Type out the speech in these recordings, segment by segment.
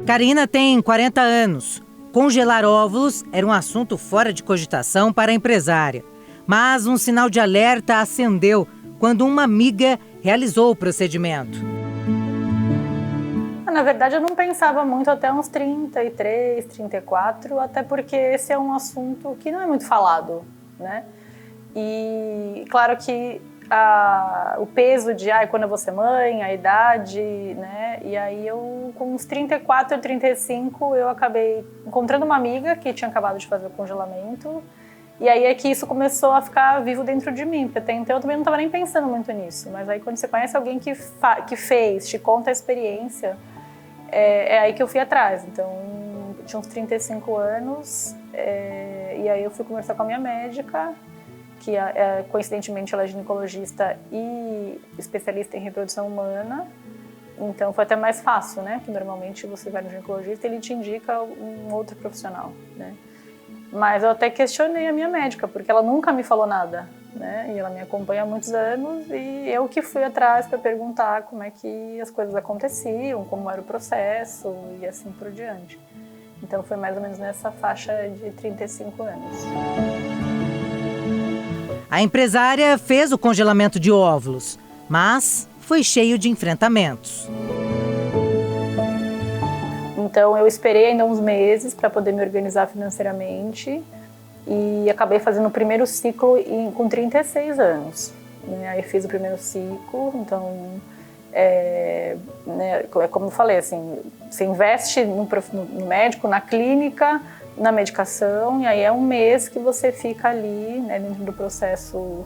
Karina tem 40 anos. Congelar óvulos era um assunto fora de cogitação para a empresária. Mas um sinal de alerta acendeu quando uma amiga realizou o procedimento. Na verdade, eu não pensava muito até uns 33, 34, até porque esse é um assunto que não é muito falado, né? E claro que o peso de quando eu vou ser mãe, a idade, né? E aí eu, com uns 34, 35, eu acabei encontrando uma amiga que tinha acabado de fazer o congelamento. E aí é que isso começou a ficar vivo dentro de mim, porque até então eu também não estava nem pensando muito nisso. Mas aí quando você conhece alguém que fez, te conta a experiência, é aí que eu fui atrás. Então, eu tinha uns 35 anos, e aí eu fui conversar com a minha médica, que coincidentemente ela é ginecologista e especialista em reprodução humana. Então foi até mais fácil, né? Porque normalmente você vai no ginecologista e ele te indica um outro profissional, né? Mas eu até questionei a minha médica, porque ela nunca me falou nada, né? E ela me acompanha há muitos anos e eu que fui atrás para perguntar como é que as coisas aconteciam, como era o processo e assim por diante. Então foi mais ou menos nessa faixa de 35 anos. A empresária fez o congelamento de óvulos, mas foi cheio de enfrentamentos. Então eu esperei ainda uns meses para poder me organizar financeiramente e acabei fazendo o primeiro ciclo com 36 anos. Né? Aí fiz o primeiro ciclo, então né, como eu falei, assim, você investe no médico, na clínica, na medicação, e aí é um mês que você fica ali, né, dentro do processo,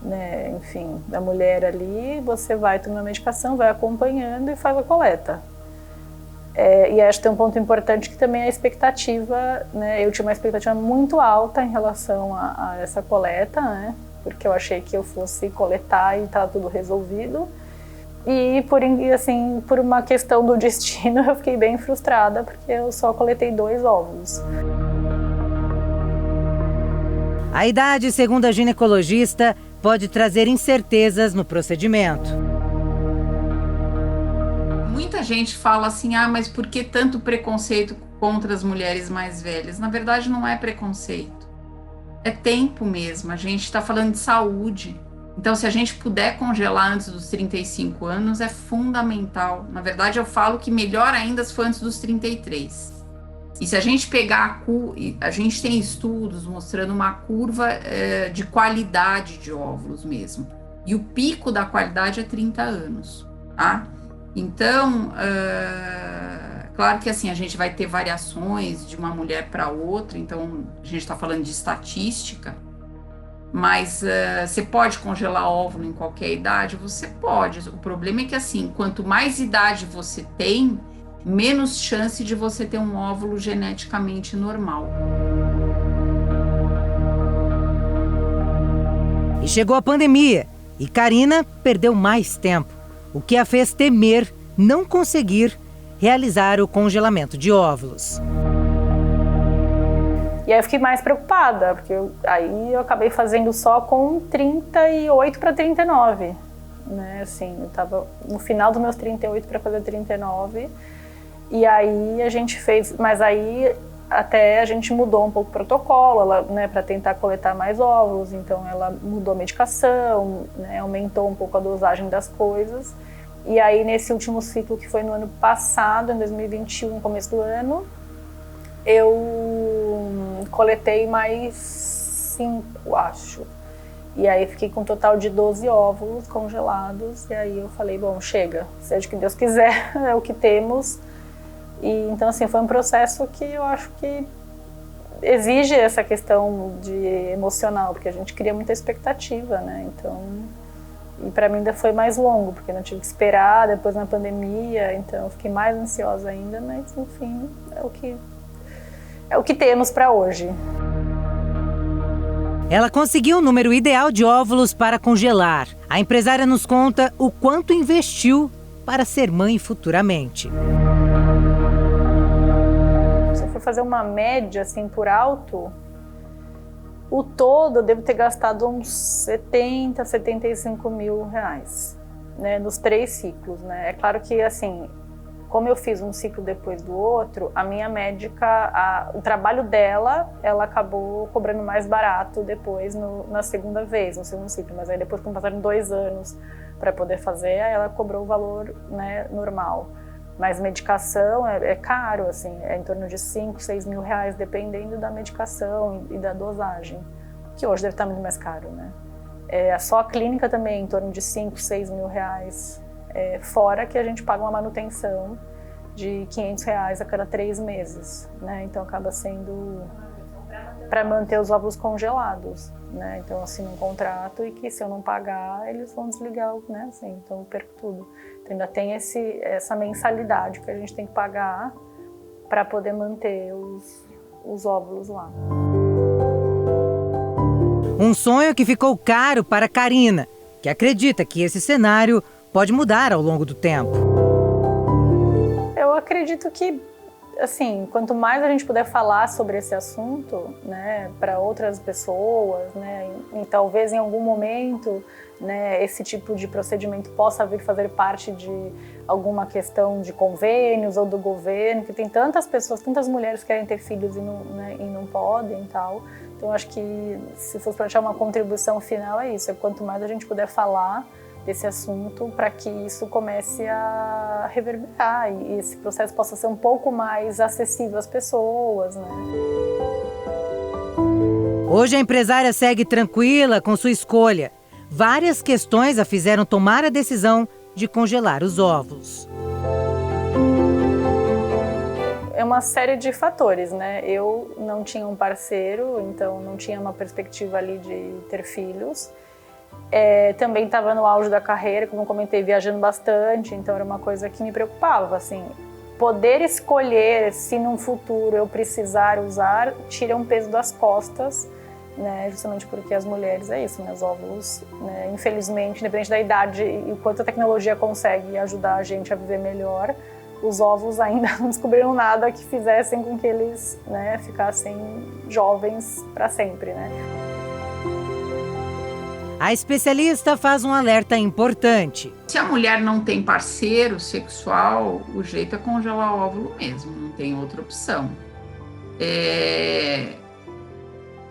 né, enfim, da mulher ali, você vai tomando a medicação, vai acompanhando e faz a coleta. E acho que tem um ponto importante que também é a expectativa, né, eu tinha uma expectativa muito alta em relação a essa coleta, né, porque eu achei que eu fosse coletar e estava tudo resolvido. E por uma questão do destino eu fiquei bem frustrada porque eu só coletei 2 óvulos. A idade, segundo a ginecologista, pode trazer incertezas no procedimento. Muita gente fala assim, mas por que tanto preconceito contra as mulheres mais velhas? Na verdade não é preconceito, é tempo mesmo, a gente está falando de saúde. Então, se a gente puder congelar antes dos 35 anos, é fundamental. Na verdade, eu falo que melhor ainda se for antes dos 33. E se a gente pegar a gente tem estudos mostrando uma curva de qualidade de óvulos mesmo. E o pico da qualidade é 30 anos, tá? Então, claro que assim, a gente vai ter variações de uma mulher para outra, então a gente está falando de estatística. Mas você pode congelar óvulo em qualquer idade? Você pode. O problema é que, assim, quanto mais idade você tem, menos chance de você ter um óvulo geneticamente normal. E chegou a pandemia e Karina perdeu mais tempo, o que a fez temer não conseguir realizar o congelamento de óvulos. E aí eu fiquei mais preocupada, porque aí eu acabei fazendo só com 38 para 39, né, assim, eu tava no final dos meus 38 para fazer 39, e aí a gente fez, mas aí até a gente mudou um pouco o protocolo, ela, né, para tentar coletar mais óvulos, então ela mudou a medicação, né, aumentou um pouco a dosagem das coisas, e aí nesse último ciclo que foi no ano passado, em 2021, no começo do ano, eu coletei mais 5, acho. E aí fiquei com um total de 12 óvulos congelados. E aí eu falei, bom, chega, seja o que Deus quiser, é o que temos. E então, assim, foi um processo que eu acho que exige essa questão de emocional, porque a gente cria muita expectativa, né? Então, e para mim ainda foi mais longo, porque eu não tive que esperar depois na pandemia, então eu fiquei mais ansiosa ainda, mas enfim, é o que temos para hoje. Ela conseguiu o número ideal de óvulos para congelar. A empresária nos conta o quanto investiu para ser mãe futuramente. Se eu for fazer uma média assim por alto, o todo eu devo ter gastado uns 70, 75 mil reais, né, nos 3 ciclos, né? É claro que assim, como eu fiz um ciclo depois do outro, a minha médica, o trabalho dela, ela acabou cobrando mais barato depois na segunda vez, no segundo ciclo. Mas aí depois, quando passaram 2 anos para poder fazer, aí ela cobrou o valor, né, normal. Mas medicação é caro, assim, é em torno de 5, 6 mil reais, dependendo da medicação e da dosagem, que hoje deve estar muito mais caro, né? Só a clínica também, em torno de 5, 6 mil reais. Fora que a gente paga uma manutenção de 500 reais a cada 3 meses, né? Então acaba sendo para manter os óvulos congelados, né? Então eu assino um contrato e que se eu não pagar, eles vão desligar, né? Assim, então eu perco tudo. Então ainda tem essa mensalidade que a gente tem que pagar para poder manter os óvulos lá. Um sonho que ficou caro para Karina, que acredita que esse cenário pode mudar ao longo do tempo. Eu acredito que, assim, quanto mais a gente puder falar sobre esse assunto, né, para outras pessoas, né, e talvez em algum momento, né, esse tipo de procedimento possa vir fazer parte de alguma questão de convênios ou do governo, que tem tantas pessoas, tantas mulheres que querem ter filhos e não podem e tal. Então, acho que se fosse para deixar uma contribuição final, é isso. Quanto mais a gente puder falar desse assunto, para que isso comece a reverberar e esse processo possa ser um pouco mais acessível às pessoas, né? Hoje a empresária segue tranquila com sua escolha. Várias questões a fizeram tomar a decisão de congelar os óvulos. É uma série de fatores, né? Eu não tinha um parceiro, então não tinha uma perspectiva ali de ter filhos. Também estava no auge da carreira, como eu comentei, viajando bastante, então era uma coisa que me preocupava, assim. Poder escolher se num futuro eu precisar usar, tira um peso das costas, né? Justamente porque as mulheres, é isso, né? Os óvulos, né? Infelizmente, independente da idade e o quanto a tecnologia consegue ajudar a gente a viver melhor, os óvulos ainda não descobriram nada que fizessem com que eles, né, ficassem jovens para sempre, né? A especialista faz um alerta importante. Se a mulher não tem parceiro sexual, o jeito é congelar o óvulo mesmo, não tem outra opção.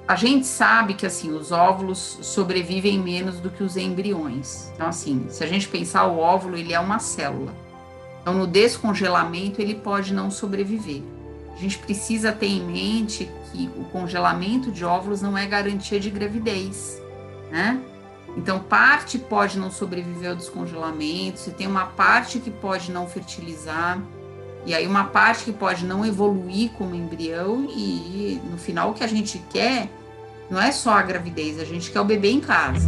A gente sabe que assim, os óvulos sobrevivem menos do que os embriões. Então, assim, se a gente pensar, o óvulo ele é uma célula. Então, no descongelamento, ele pode não sobreviver. A gente precisa ter em mente que o congelamento de óvulos não é garantia de gravidez, né? Então, parte pode não sobreviver ao descongelamento, você tem uma parte que pode não fertilizar, e aí uma parte que pode não evoluir como embrião, e no final o que a gente quer não é só a gravidez, a gente quer o bebê em casa.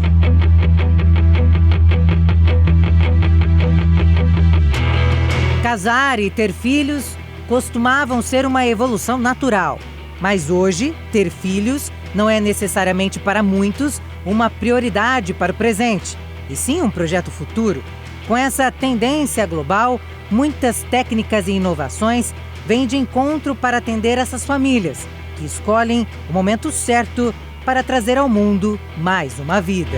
Casar e ter filhos costumavam ser uma evolução natural, mas hoje, ter filhos não é necessariamente para muitos uma prioridade para o presente, e sim um projeto futuro. Com essa tendência global, muitas técnicas e inovações vêm de encontro para atender essas famílias, que escolhem o momento certo para trazer ao mundo mais uma vida.